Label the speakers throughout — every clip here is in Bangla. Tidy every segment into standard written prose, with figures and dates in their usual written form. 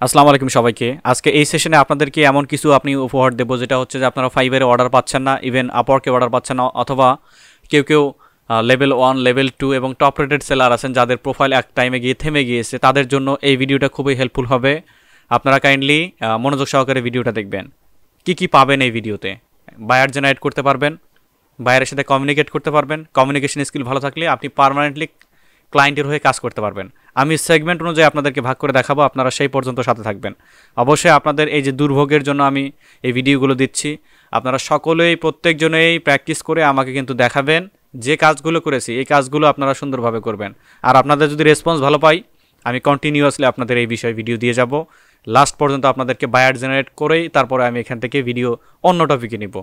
Speaker 1: আসসালামু আলাইকুম সবাইকে। আজকে এই সেশনে আপনাদেরকে এমন কিছু আপনি উপহার দেব যেটা হচ্ছে যে আপনারা ফাইবারে অর্ডার পাচ্ছেন না, ইভেন আপওয়ার্কে অর্ডার পাচ্ছেন না, অথবা কেউ লেভেল 1 লেভেল 2 এবং টপ রেটেড সেলার আছেন যাদের প্রোফাইল এক টাইমে গিয়ে থেমে গিয়েছে, তাদের জন্য এই ভিডিওটা খুবই হেল্পফুল হবে। আপনারা কাইন্ডলি মনোযোগ সহকারে ভিডিওটা দেখবেন। কি পাবেন এই ভিডিওতে? বায়ার জেনারেট করতে পারবেন, বায়ারের সাথে কমিউনিকেট করতে পারবেন, কমিউনিকেশন স্কিল ভালো থাকলে আপনি পার্মানেন্টলি ক্লায়েন্টের হয়ে কাজ করতে পারবেন। আমি সেগমেন্ট অনুযায়ী আপনাদেরকে ভাগ করে দেখাবো, আপনারা সেই পর্যন্ত সাথে থাকবেন। অবশ্যই আপনাদের এই যে দুর্ভোগের জন্য আমি এই ভিডিওগুলো দিচ্ছি, আপনারা সকলেই প্রত্যেকজনেই প্র্যাকটিস করে আমাকে কিন্তু দেখাবেন যে কাজগুলো করেছি এই কাজগুলো আপনারা সুন্দরভাবে করবেন। আর আপনাদের যদি রেসপন্স ভালো পাই, আমি কন্টিনিউয়াসলি আপনাদের এই বিষয়ে ভিডিও দিয়ে যাব, লাস্ট পর্যন্ত আপনাদেরকে বায়ার জেনারেট করেই তারপরে আমি এখান থেকে ভিডিও অন্য টপিকে নিব।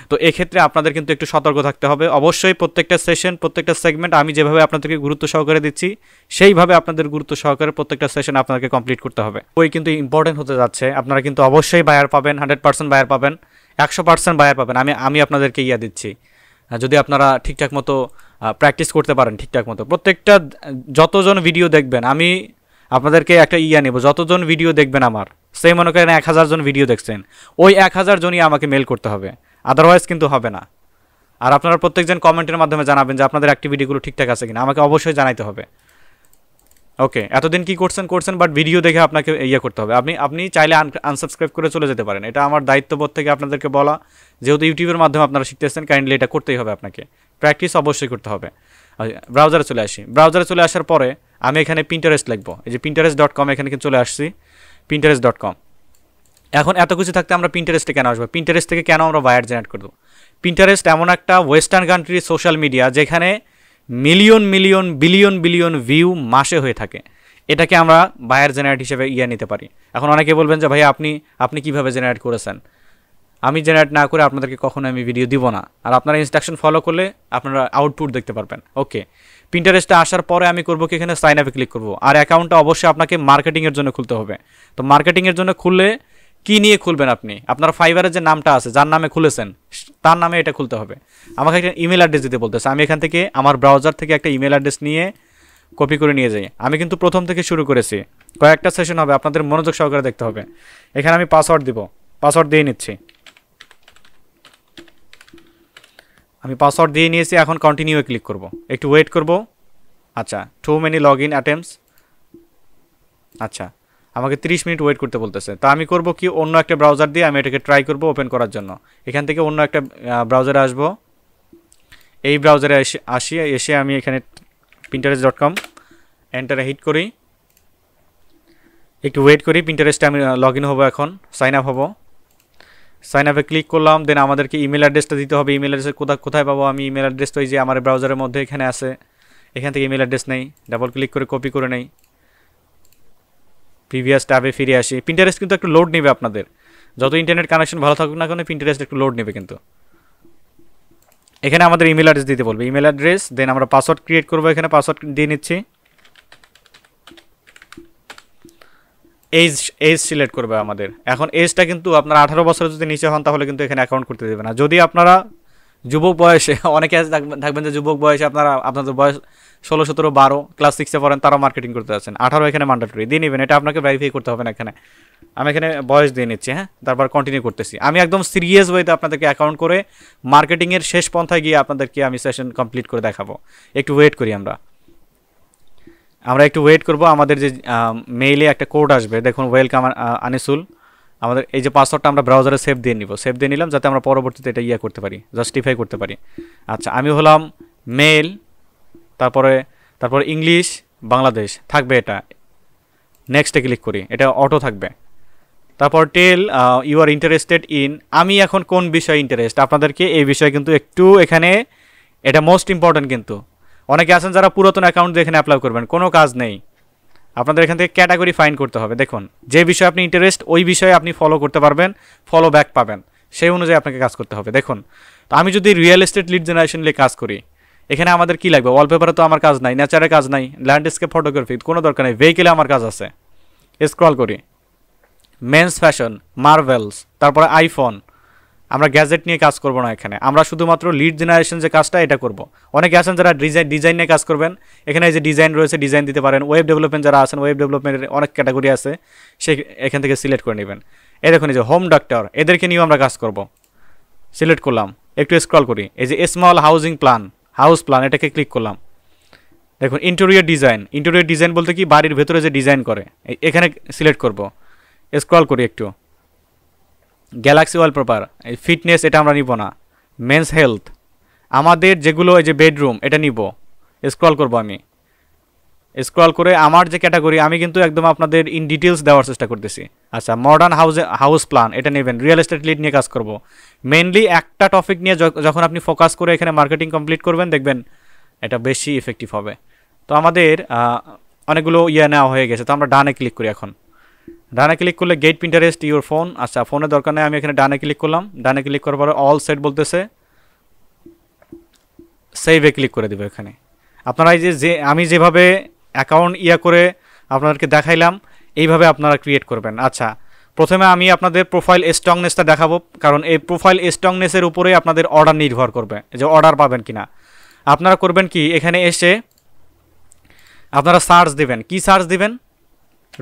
Speaker 1: তো এক্ষেত্রে আপনাদের কিন্তু একটু সতর্ক থাকতে হবে। অবশ্যই প্রত্যেকটা সেশন, প্রত্যেকটা সেগমেন্ট আমি যেভাবে আপনাদেরকে গুরুত্ব সহকারে দিচ্ছি সেইভাবে আপনাদের গুরুত্ব সহকারে প্রত্যেকটা সেশন আপনাদেরকে কমপ্লিট করতে হবে। ওই কিন্তু ইম্পর্টেন্ট হতে যাচ্ছে। আপনারা কিন্তু অবশ্যই বায়ার পাবেন, 100% বায়ার পাবেন, 100% বায়ার পাবেন। আমি আপনাদেরকে দিচ্ছি, যদি আপনারা ঠিকঠাক মতো প্র্যাকটিস করতে পারেন, ঠিকঠাক মতো প্রত্যেকটা যতজন ভিডিও দেখবেন, আমি আপনাদেরকে একটা নেব, যতজন ভিডিও দেখবেন আমার, সেই মনে করেন 1000 জন ভিডিও দেখছেন, ওই 1000 জনই আমাকে মেল করতে হবে, আদারওয়াইজ কিন্তু হবে না। আর আপনারা প্রত্যেকজন কমেন্টের মাধ্যমে জানাবেন যে আপনাদের অ্যাক্টিভিটিগুলো ঠিকঠাক আছে কিনা, আমাকে অবশ্যই জানাইতে হবে। ওকে, এতদিন কি করছেন, বাট ভিডিও দেখে আপনাকে করতে হবে। আপনি চাইলে আনসাবস্ক্রাইব করে চলে যেতে পারেন, এটা আমার দায়িত্ববোধ থেকে আপনাদেরকে বলা। যেহেতু ইউটিউবের মাধ্যমে আপনারা শিখতেছেন, কাইন্ডলি এটা করতেই হবে, আপনাকে প্র্যাকটিস অবশ্যই করতে হবে। ব্রাউজারে চলে আসি। ব্রাউজারে চলে আসার পরে আমি এখানে পিন্টারেস্ট লিখবো, এই যে pinterest.com, এখানে কিন্তু চলে আসছি pinterest.com। এখন এত কিছু থাকতে আমরা পিন্টারেস্টে কেন আসবো? পিন্টারেস্ট থেকে কেন আমরা বায়ার জেনারেট করবো? পিন্টারেস্ট এমন একটা ওয়েস্টার্ন কান্ট্রির সোশ্যাল মিডিয়া যেখানে মিলিয়ন বিলিয়ন ভিউ মাসে হয়ে থাকে। এটাকে আমরা বায়ার জেনারেট হিসেবে নিতে পারি। এখন অনেকে বলবেন যে ভাই আপনি কিভাবে জেনারেট করেছেন? আমি জেনারেট না করে আপনাদেরকে কখনো আমি ভিডিও দিব না, আর আপনারা ইনস্ট্রাকশন ফলো করলে আপনারা আউটপুট দেখতে পারবেন। ওকে, পিন্টারেস্টে আসার পরে আমি করবো কি, এখানে সাইন আপে ক্লিক করবো। আর অ্যাকাউন্টটা অবশ্যই আপনাকে মার্কেটিংয়ের জন্য খুলতে হবে। তো মার্কেটিংয়ের জন্য খুললে কি নিয়ে খুলবেন? আপনার ফাইবারের যে নামটা আছে, যার নামে খুলেছেন তার নামে এটা খুলতে হবে। আমাকে একটা ইমেল অ্যাড্রেস দিতে বলতেছে। আমি এখান থেকে আমার ব্রাউজার থেকে একটা ইমেল অ্যাড্রেস নিয়ে কপি করে নিয়ে যাই। আমি কিন্তু প্রথম থেকে শুরু করেছি, কয়েকটা সেশন হবে, আপনাদের মনোযোগ সহকারে দেখতে হবে। এখানে আমি পাসওয়ার্ড দিব, পাসওয়ার্ড দিয়ে নিচ্ছি। আমি পাসওয়ার্ড দিয়ে নিয়েছি, এখন কন্টিনিউয়ে ক্লিক করব, একটু ওয়েট করব। আচ্ছা, too many login attempts. আচ্ছা, আমাকে 30 মিনিট ওয়েট করতে বলতেছে। তো আমি করব কি, অন্য একটা ব্রাউজার দিয়ে আমি এটাকে ট্রাই করব ওপেন করার জন্য। এখান থেকে অন্য একটা ব্রাউজারে আসব, এই ব্রাউজারে এসে আমি এখানে pinterest.com এন্টারে হিট করি, একটু ওয়েট করি। পিন্টারেস্টে আমি লগ ইন হবো, এখন সাইন আপ হবো। সাইন আপে ক্লিক করলাম, দেন আমাদেরকে ইমেল অ্যাড্রেসটা দিতে হবে। ইমেল অ্যাড্রেস কোথায় পাবো? আমি ইমেল অ্যাড্রেস তো এই যে আমার ব্রাউজারের মধ্যে এখানে আছে, এখান থেকে ইমেল অ্যাড্রেস নেই, ডাবল ক্লিক করে কপি করে নেই, প্রিভিয়াস ট্যাবে ফিরে আসি। পিন্টারেস্ট কিন্তু একটু লোড নেবে আপনাদের, যত ইন্টারনেট কানেকশন ভালো থাকুক না কেন, পিন্টারেস্ট একটু লোড নেবে। কিন্তু এখানে আমাদের ইমেল অ্যাড্রেস দিতে বলবে, ইমেল অ্যাড্রেস, দেন আমরা পাসওয়ার্ড ক্রিয়েট করবো। এখানে পাসওয়ার্ড দিয়ে নিচ্ছি। এজ সিলেক্ট করবে আমাদের। এখন এজটা কিন্তু আপনারা 18 বছরের যদি নিচে হন তাহলে কিন্তু এখানে অ্যাকাউন্ট করতে দেবে না। যদি আপনারা যুবক বয়সে, অনেকে থাকবেন যে যুবক বয়সে আপনাদের বয়স 16, 17, 12 ক্লাস 6-এ পড়েন, তারাও মার্কেটিং করতে যাচ্ছেন, 18 এখানে ম্যান্ডেটরি দিয়ে নেবেন। এটা আপনাকে ভেরিফাই করতে হবে না। এখানে আমি এখানে বয়স দিয়ে নিচ্ছি, হ্যাঁ, তারপর কন্টিনিউ করতেছি। আমি একদম সিরিয়াস ওয়েতে আপনাদেরকে অ্যাকাউন্ট করে মার্কেটিংয়ের শেষ পন্থায় গিয়ে আপনাদেরকে আমি সেশন কমপ্লিট করে দেখাবো। একটু ওয়েট করি, আমরা একটু ওয়েট করব। আমাদের যে মেইলে একটা কোড আসবে, দেখুন, ওয়েলকাম আনিসুল। আমাদের এই যে পাসওয়ার্ডটা আমরা ব্রাউজারে সেভ দিয়ে নিলাম, যাতে আমরা পরবর্তীতে এটা করতে পারি, জাস্টিফাই করতে পারি। আচ্ছা, আমি হলাম মেল, তারপরে ইংলিশ বাংলাদেশ থাকবে, এটা নেক্সটে ক্লিক করি, এটা অটো থাকবে। তারপর tell you are interested in, আমি এখন কোন বিষয়ে ইন্টারেস্ট, আপনাদেরকে এই বিষয়ে কিন্তু একটু এখানে এটা মোস্ট ইম্পর্টেন্ট। কিন্তু অনেকে আছেন যারা পুরাতন অ্যাকাউন্ট দিয়ে এখানে অ্যাপ্লাই করবেন, কোনো কাজ নেই। আপনাদের এখান থেকে ক্যাটাগরি ফাইন্ড করতে হবে। দেখুন, যে বিষয়ে আপনি ইন্টারেস্ট ওই বিষয়ে আপনি ফলো করতে পারবেন, ফলো ব্যাক পাবেন, সেই অনুযায়ী আপনাকে কাজ করতে হবে। দেখুন, তো আমি যদি রিয়েল এস্টেট লিড জেনারেশন নিয়ে কাজ করি, এখানে আমাদের কি লাগবে? ওয়ালপেপারে তো আমার কাজ নাই, নেচারের কাজ নাই, ল্যান্ডস্কেপ ফটোগ্রাফি কোনো দরকার নেই, ভেহিকেলে আমার কাজ আছে। স্ক্রল করি, মেন্স ফ্যাশন, মার্ভেলস, তারপরে আইফোন, আমরা গ্যাজেট নিয়ে কাজ করব না এখানে, আমরা শুধুমাত্র লিড জেনারেশন যে কাজটা এটা করব। অনেকে আছেন যারা ডিজাইন নিয়ে কাজ করবেন, এখানে যে ডিজাইন রয়েছে ডিজাইন দিতে পারেন। ওয়েব ডেভেলপমেন্ট যারা আছেন, ওয়েব ডেভেলপমেন্টের অনেক ক্যাটাগরি আছে, সে এখান থেকে সিলেক্ট করে নেবেন। এই দেখুন এই যে হোম ডক্টর, এদেরকে নিয়েও আমরা কাজ করব। সিলেক্ট করলাম, একটু স্ক্রল করি, এই যে small housing plan, house plan, এটাকে ক্লিক করলাম। দেখুন ইন্টেরিয়র ডিজাইন বলতে কি বাড়ির ভেতরে যে ডিজাইন করে, এখানে সিলেক্ট করব। স্ক্রল করি একটু, গ্যালাক্সি ওয়ালপেপার, এই ফিটনেস এটা আমরা নিব না। মেন্স হেলথ, আমাদের যেগুলো এই যে বেডরুম এটা নিব। স্ক্রল করব, আমি স্ক্রল করে আমার যে ক্যাটাগরি আমি কিন্তু একদম আপনাদের ইন ডিটেলস দেওয়ার চেষ্টা করতেছি। আচ্ছা, মডার্ন হাউস প্ল্যান এটা নেবেন। রিয়েল এস্টেট লিড নিয়ে কাজ করব। মেনলি একটা টপিক নিয়ে যখন আপনি ফোকাস করে এখানে মার্কেটিং কমপ্লিট করবেন, দেখবেন এটা বেশি ইফেক্টিভ হবে। তো আমাদের অনেকগুলো নেওয়া হয়ে গেছে, তো আমরা ডানে ক্লিক করি। এখন ডানে ক্লিক করলে গেট পিন্টারেস্ট ইউর ফোন, আচ্ছা ফোনের দরকার নেই, আমি এখানে ডানে ক্লিক করলাম। ডানে ক্লিক করার পরে অল সেট বলতেছে, সেভে ক্লিক করে দেবো। এখানে আপনারা এই যে আমি যেভাবে অ্যাকাউন্ট করে আপনাদেরকে দেখাইলাম, এইভাবে আপনারা ক্রিয়েট করবেন। আচ্ছা, প্রথমে আমি আপনাদের প্রোফাইল স্ট্রংনেসটা দেখাবো, কারণ এই প্রোফাইল স্ট্রংনেসের উপরেই আপনাদের অর্ডার নির্ভর করবে, যে অর্ডার পাবেন কিনা। আপনারা করবেন কি, এখানে এসে আপনারা সার্চ দিবেন। কি সার্চ দিবেন?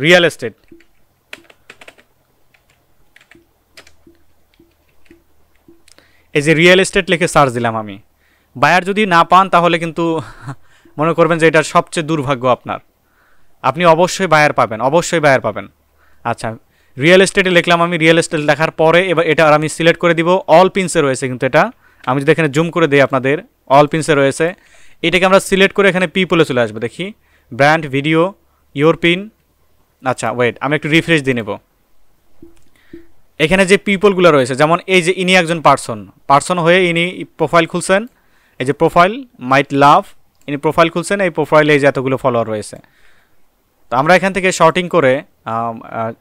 Speaker 1: Real estate. এই যে রিয়েল এস্টেট লিখে সার্চ দিলাম আমি। বায়ার যদি না পান তাহলে কিন্তু মনে করবেন যে এটা সবচেয়ে দুর্ভাগ্য আপনার। আপনি অবশ্যই বায়ার পাবেন, অবশ্যই বায়ার পাবেন। আচ্ছা, রিয়েল এস্টেটে লিখলাম আমি। রিয়েল এস্টেট লেখার পরে এবার এটা আমি সিলেক্ট করে দিব। অল পিনসে রয়েছে কিন্তু এটা, আমি যদি এখানে জুম করে দিই আপনাদের, অল পিনসে রয়েছে। এটাকে আমরা সিলেক্ট করে এখানে পিপলে চলে আসবে। দেখি ব্র্যান্ড, ভিডিও, ইয়োর পিন। আচ্ছা ওয়েট, আমি একটু রিফ্রেশ দিয়ে নেব। এখানে যে পিপলগুলো রয়েছে, যেমন এই যে ইনি একজন পার্সন হয়ে ইনি প্রোফাইল খুলছেন। এই যে প্রোফাইল মাইট লাভ, ইনি প্রোফাইল খুলছেন। এই প্রোফাইলে এই যে এতগুলো ফলোয়ার রয়েছে। তো আমরা এখান থেকে শর্টিং করে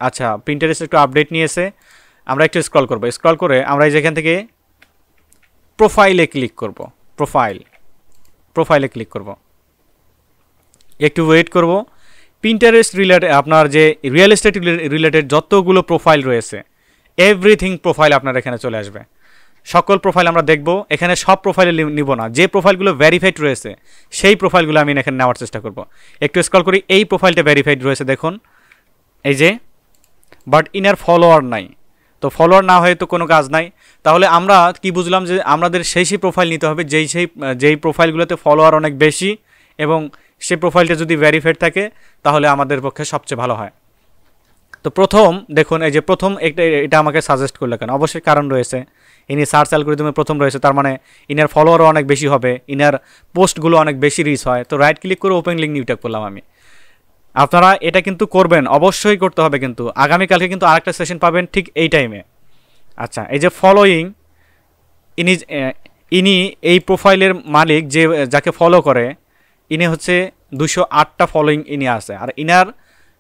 Speaker 1: আচ্ছা পিন্টারেস্ট একটু আপডেট নিয়েছে, আমরা একটু স্ক্রল করব। স্ক্রল করে আমরা এই যে এখান থেকে প্রোফাইলে ক্লিক করব। প্রোফাইলে ক্লিক করব, একটু ওয়েট করব। পিন্টারেস্ট রিলেটেড আপনার যে রিয়েল এস্টেট রিলেটেড যতগুলো প্রোফাইল রয়েছে, এভরিথিং প্রোফাইল আপনার এখানে চলে আসবে। সকল প্রোফাইল আমরা দেখব। এখানে সব প্রোফাইলে নিব না, যে প্রোফাইলগুলো ভেরিফাইড রয়েছে সেই প্রোফাইলগুলো আমি এখানে নেওয়ার চেষ্টা করব। একটু স্ক্রল করি, এই প্রোফাইলটা ভেরিফাইড রয়েছে দেখুন, এই যে, বাট ইনার ফলোয়ার নাই। তো ফলোয়ার না হয়ে তো কোনো কাজ নাই। তাহলে আমরা কি বুঝলাম, যে আমাদের সেই প্রোফাইল নিতে হবে যেই প্রোফাইলগুলোতে ফলোয়ার অনেক বেশি, এবং সেই প্রোফাইলটা যদি ভেরিফাইড থাকে তাহলে আমাদের পক্ষে সবচেয়ে ভালো হয়। তো প্রথম দেখুন, এই যে প্রথম এটা আমাকে সাজেস্ট করলো কেন? অবশ্যই কারণ রয়েছে। ইনি সার্চ অ্যালগরিদমে প্রথম রয়েছে, তার মানে ইনার ফলোয়ারও অনেক বেশি হবে, ইনার পোস্টগুলো অনেক বেশি রিচ হয়। তো রাইট ক্লিক করে ওপেন লিঙ্ক নিউ ট্যাগ করলাম আমি। আপনারা এটা কিন্তু করবেন, অবশ্যই করতে হবে। কিন্তু আগামীকালকে কিন্তু আরেকটা সেশন পাবেন ঠিক এই টাইমে। আচ্ছা, এই যে ফলোয়িং, ইনি এই প্রোফাইলের মালিক, যে যাকে ফলো করে, ইনি হচ্ছে 208টা ফলোয়িং ইনি আছে। আর ইনার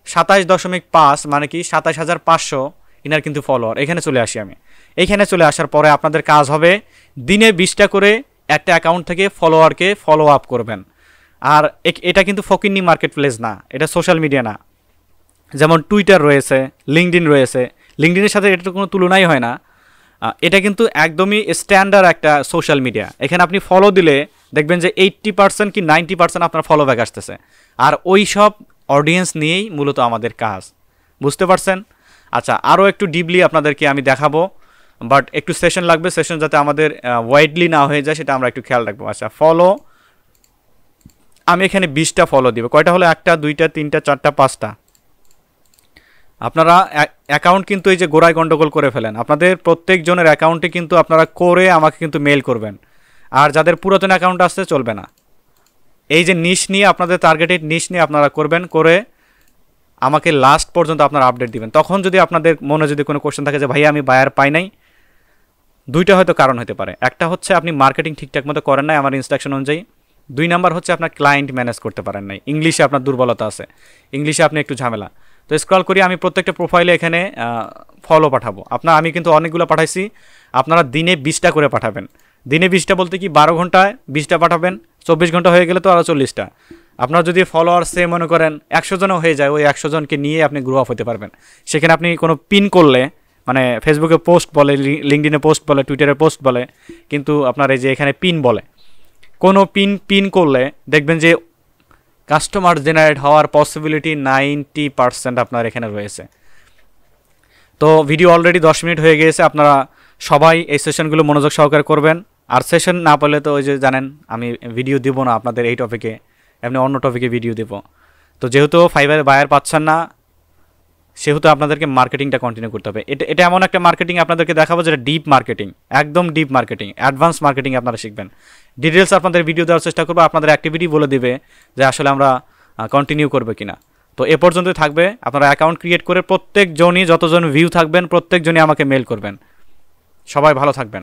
Speaker 1: 27.5 মানে কি 27,500 ইনার কিন্তু ফলোয়ার। এখানে চলে আসি আমি। এইখানে চলে আসার পরে আপনাদের কাজ হবে দিনে 20টা করে একটা অ্যাকাউন্ট থেকে ফলোয়ারকে ফলো আপ করবেন। আর এটা কিন্তু ফকিন্নি মার্কেট প্লেস না, এটা সোশ্যাল মিডিয়া না। যেমন টুইটার রয়েছে, লিঙ্কডিন রয়েছে, লিঙ্কডিনের সাথে এটার কোনো তুলনাই হয় না। এটা কিন্তু একদমই স্ট্যান্ডার্ড একটা সোশ্যাল মিডিয়া। এখানে আপনি ফলো দিলে দেখবেন যে 80% কি 90% আপনার ফলো ব্যাক আসতেছে। আর ওই সব অডিয়েন্স নিয়েই মূলত আমাদের কাজ, বুঝতে পারছেন? আচ্ছা, আরও একটু ডিপলি আপনাদেরকে আমি দেখাবো, বাট একটু সেশন লাগবে। সেশন যাতে আমাদের ওয়াইডলি না হয়ে যায় সেটা আমরা একটু খেয়াল রাখবো। আচ্ছা, ফলো আমি এখানে 20টা ফলো দিব। কয়টা হলো? 1টা 2টা 3টা 4টা 5টা। আপনারা অ্যাকাউন্ট কিন্তু এই যে গোড়ায় গন্ডগোল করে ফেলেন। আপনাদের প্রত্যেকজনের অ্যাকাউন্টে কিন্তু আপনারা করে আমাকে কিন্তু মেল করবেন। আর যাদের পুরাতন অ্যাকাউন্ট আসছে চলবে না। এই যে নিশ নিয়ে আপনাদের টার্গেটেড নিশ নিয়ে আপনারা করবেন, করে আমাকে লাস্ট পর্যন্ত আপনারা আপডেট দিবেন। তখন যদি আপনাদের মনে যদি কোনো কোশ্চেন থাকে যে ভাই আমি বায়ার পাই নাই, দুইটা হয়তো কারণ হতে পারে। একটা হচ্ছে আপনি মার্কেটিং ঠিকঠাক মতো করেন নাই আমার ইনস্ট্রাকশন অনুযায়ী। 2 নাম্বার হচ্ছে আপনার ক্লায়েন্ট ম্যানেজ করতে পারেন নাই, ইংলিশে আপনার দুর্বলতা আছে, ইংলিশে আপনি একটু ঝামেলা। তো স্ক্রল করি, আমি প্রত্যেকটা প্রোফাইলে এখানে ফলো পাঠাবো। আমি কিন্তু অনেকগুলো পাঠাইছি, আপনারা দিনে 20টা করে পাঠাবেন। দিনে 20টা বলতে কি 12 ঘন্টায় 20টা পাঠাবেন, 24 ঘন্টা হয়ে গেলে তো আরও 40টা। আপনার যদি ফলোয়ার্সে মনে করেন 100 জনও হয়ে যায়, ওই 100 জনকে নিয়ে আপনি গ্রো আপ হতে পারবেন। সেখানে আপনি কোনো পিন করলে, মানে ফেসবুকে পোস্ট বলে, লিঙ্কডইনে পোস্ট বলে, টুইটারে পোস্ট বলে, কিন্তু আপনার এই যে এখানে পিন বলে, কোনো পিন করলে দেখবেন যে কাস্টমার জেনারেট হওয়ার পসিবিলিটি 90% আপনার এখানে রয়েছে। তো ভিডিও অলরেডি 10 মিনিট হয়ে গিয়েছে, আপনারা সবাই এই সেশনগুলো মনোযোগ সহকারে করবেন। আর সেশন না পেলে তো ওই যে জানেন আমি ভিডিও দিব না আপনাদের এই টপিকে, এমনি অন্য টপিকে ভিডিও দেব। তো যেহেতু ফাইবারে বায়ার পাচ্ছেন না, সেহেতু আপনাদেরকে মার্কেটিংটা কন্টিনিউ করতে হবে। এটা এমন একটা মার্কেটিং আপনাদেরকে দেখাবো যেটা ডিপ মার্কেটিং, একদম ডিপ মার্কেটিং, অ্যাডভান্স মার্কেটিং আপনারা শিখবেন। ডিটেলস আপনাদের ভিডিও দেওয়ার চেষ্টা করবো, আপনাদের অ্যাক্টিভিটি বলে দিবে যে আসলে আমরা কন্টিনিউ করবে কিনা। তো এ পর্যন্তই থাকবে। আপনারা অ্যাকাউন্ট ক্রিয়েট করে প্রত্যেকজনই, যতজন ভিউ থাকবেন প্রত্যেকজনই আমাকে মেল করবেন। সবাই ভালো থাকবেন।